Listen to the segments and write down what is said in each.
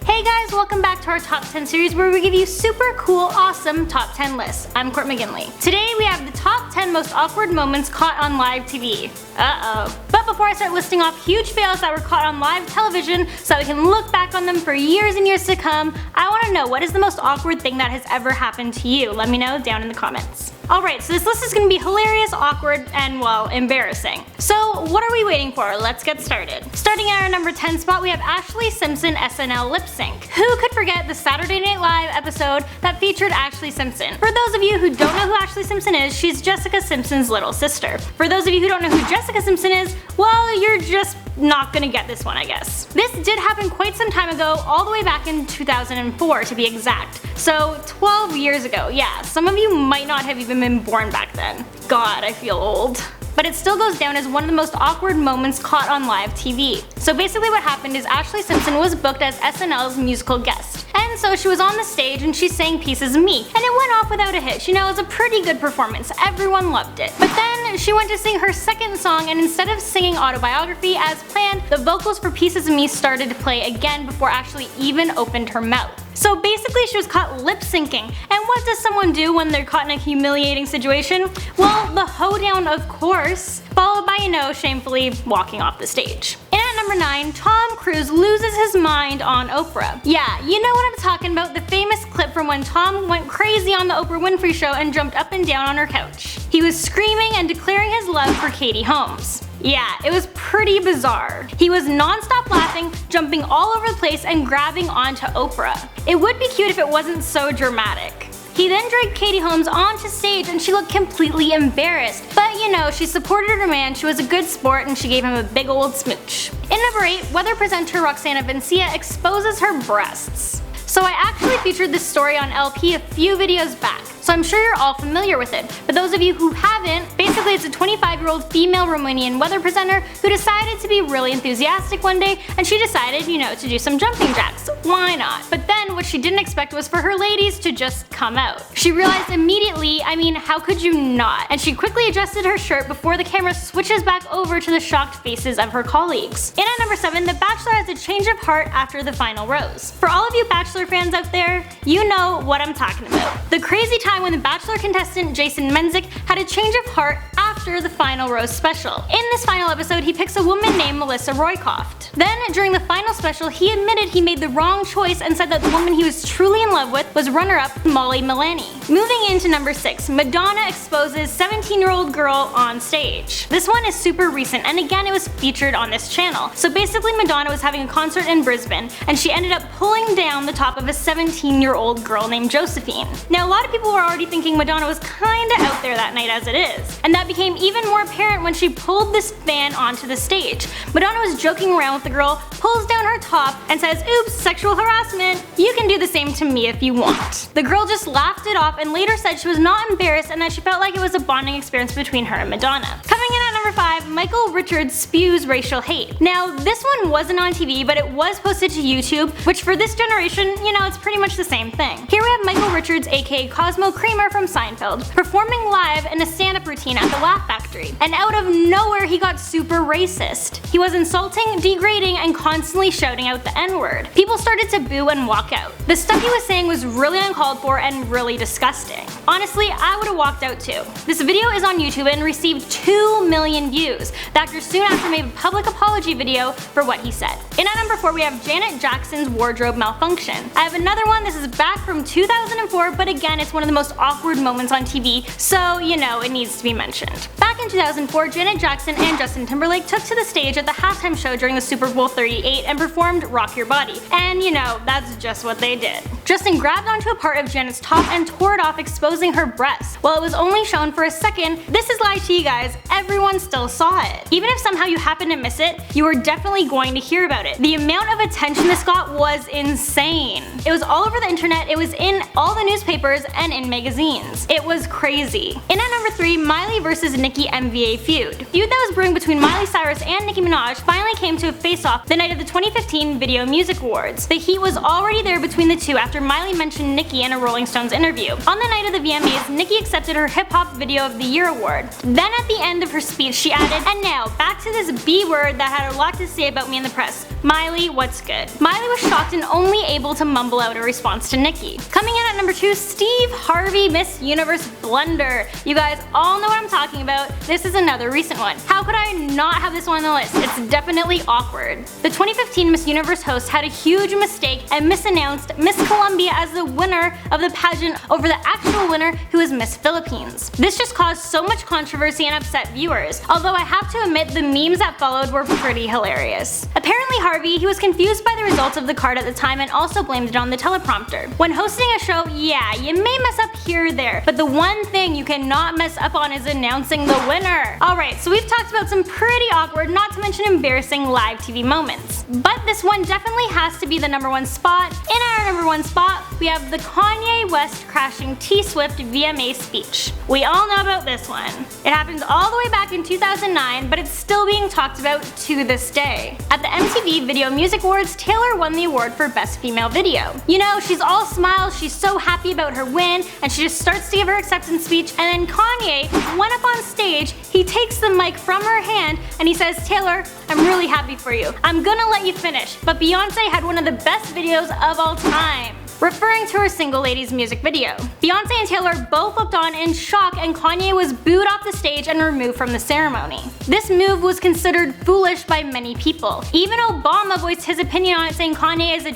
Hey guys, welcome back to our top 10 series where we give you super cool, awesome top 10 lists. I'm Court McGinley. Today we have the top 10 most awkward moments caught on live TV. But before I start listing off huge fails that were caught on live television so we can look back on them for years and years to come, I want to know, what is the most awkward thing that has ever happened to you? Let me know down in the comments. Alright, so this list is going to be hilarious, awkward, and well, embarrassing. So what are we waiting for? Let's get started. Starting at our number 10 spot, we have Ashlee Simpson SNL lip sync. Who could forget the Saturday Night Live episode that featured Ashlee Simpson? For those of you who don't know who Ashlee Simpson is, she's Jessica Simpson's little sister. For those of you who don't know who Jessica Simpson is, well, you're just not gonna get this one, I guess. This did happen quite some time ago, all the way back in 2004 to be exact. So 12 years ago, yeah, some of you might not have even been born back then. God, I feel old. But it still goes down as one of the most awkward moments caught on live TV. So basically what happened is Ashlee Simpson was booked as SNL's musical guest. And so she was on the stage and she sang Pieces of Me. And it went off without a hitch, you know, it was a pretty good performance, everyone loved it. But then she went to sing her second song, and instead of singing Autobiography as planned, the vocals for Pieces of Me started to play again before Ashlee even opened her mouth. So basically she was caught lip syncing. And what does someone do when they're caught in a humiliating situation? Well, the hoedown, of course, followed by, you know, shamefully walking off the stage. And at number 9, Tom Cruise loses his mind on Oprah. Yeah, you know what I'm talking about, the famous clip from when Tom went crazy on the Oprah Winfrey Show and jumped up and down on her couch. He was screaming and declaring his love for Katie Holmes. Yeah, it was pretty bizarre. He was non-stop laughing, jumping all over the place, and grabbing onto Oprah. It would be cute if it wasn't so dramatic. He then dragged Katie Holmes onto stage and she looked completely embarrassed. But you know, she supported her man, she was a good sport, and she gave him a big old smooch. In number 8, weather presenter Roxana Vencia exposes her breasts. So I actually featured this story on LP a few videos back, so I'm sure you're all familiar with it. But those of you who haven't, basically it's a 25-year-old female Romanian weather presenter who decided to be really enthusiastic one day, and she decided, you know, to do some jumping jacks. Why not? But then what she didn't expect was for her ladies to just come out. She realized immediately, I mean, how could you not? And she quickly adjusted her shirt before the camera switches back over to the shocked faces of her colleagues. And at number 7, The Bachelor has a change of heart after the final rose. For all of you Bachelor fans out there, you know what I'm talking about. The crazy time when the Bachelor contestant Jason Menzik had a change of heart after the final rose special. In this final episode, he picks a woman named Melissa Roycroft. Then, during the final special, he admitted he made the wrong choice and said that the woman he was truly in love with was runner-up Molly Milani. Moving into number 6, Madonna exposes 17-year-old girl on stage. This one is super recent, and again it was featured on this channel. So basically Madonna was having a concert in Brisbane, and she ended up pulling down the top of a 17-year-old girl named Josephine. Now a lot of people were already thinking Madonna was kinda out there that night as it is, and that became even more apparent when she pulled this fan onto the stage. Madonna was joking around with the girl, pulls down her top, and says, "Oops, sexual harassment. You can do the same to me if you want." The girl just laughed it off and later said she was not embarrassed and that she felt like it was a bonding experience between her and Madonna. Coming in at number 5, Michael Richards spews racial hate. Now this one wasn't on TV, but it was posted to YouTube, which for this generation, you know, it's pretty much the same thing. Here we have Michael Richards, aka Cosmo Kramer from Seinfeld, performing live in a stand-up routine at the Laugh Factory. And out of nowhere he got super racist. He was insulting, degrading, and constantly shouting out the N-word. People started to boo and walk out. The stuff he was saying was really uncalled for and really disgusting. Honestly, I would have walked out too. This video is on YouTube and received 2 million views. The actor soon after made a public apology video for what he said. And at number 4 we have Janet Jackson's wardrobe malfunction. I have another one, this is back from 2004, but again it's one of the most awkward moments on TV, so you know it needs to be mentioned. Back in 2004, Janet Jackson and Justin Timberlake took to the stage at the halftime show during the Super Bowl 38 and performed Rock Your Body. And you know, that's just what they did. Justin grabbed onto a part of Janet's top and tore it off, exposing her breasts. While it was only shown for a second, this is live to you guys, everyone still saw it. Even if somehow you happen to miss it, you are definitely going to hear about it. The amount of attention this got was insane. It was all over the internet, it was in all the newspapers and in magazines. It was crazy. And at number 3, Miley vs Nicki NBA feud. Feud that was brewing between Miley Cyrus and Nicki Minaj finally came to a face-off the night of the 2015 Video Music Awards. The heat was already there between the two after after Miley mentioned Nicki in a Rolling Stones interview. On the night of the VMAs, Nicki accepted her Hip Hop Video of the Year award. Then at the end of her speech, she added, "And now, back to this B word that had a lot to say about me in the press. Miley, what's good?" Miley was shocked and only able to mumble out a response to Nicki. Coming in at number 2, Steve Harvey Miss Universe blunder. You guys all know what I'm talking about. This is another recent one. How could I not have this one on the list? It's definitely awkward. The 2015 Miss Universe host had a huge mistake and misannounced Miss Colombia as the winner of the pageant over the actual winner, who is Miss Philippines. This just caused so much controversy and upset viewers, although I have to admit the memes that followed were pretty hilarious. Apparently Harvey, he was confused by the results of the card at the time and also blamed it on the teleprompter. When hosting a show, yeah, you may mess up here or there, but the one thing you cannot mess up on is announcing the winner. Alright, so we've talked about some pretty awkward, not to mention embarrassing live TV moments. But this one definitely has to be the number 1 spot. In our number 1 spot, we have the Kanye West crashing T-Swift VMA speech. We all know about this one. It happened all the way back in 2009, but it's still being talked about to this day. At the MTV Video Music Awards, Taylor won the award for Best Female Video. You know, she's all smiles, she's so happy about her win, and she just starts to give her acceptance speech, and then Kanye went up on stage, he takes the mic from her hand, and he says, "Taylor, I'm really happy for you. I'm gonna let you finish, but Beyonce had one of the best videos of all time." Referring to her Single Ladies music video. Beyonce and Taylor both looked on in shock, and Kanye was booed off the stage and removed from the ceremony. This move was considered foolish by many people. Even Obama voiced his opinion on it, saying Kanye is a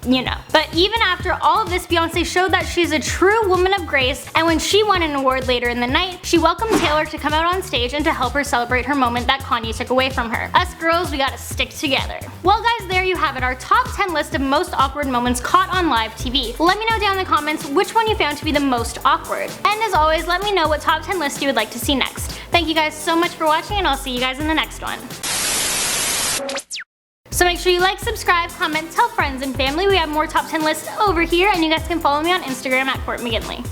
you know. But even after all of this, Beyonce showed that she's a true woman of grace, and when she won an award later in the night, she welcomed Taylor to come out on stage and to help her celebrate her moment that Kanye took away from her. Us girls, we gotta stick together. Well guys, there you have it, our top 10 list of most awkward moments caught on live TV. Let me know down in the comments which one you found to be the most awkward. And as always, let me know what top 10 list you would like to see next. Thank you guys so much for watching, and I'll see you guys in the next one. So make sure you like, subscribe, comment, tell friends and family. We have more top 10 lists over here, and you guys can follow me on Instagram at CourtMcGinley.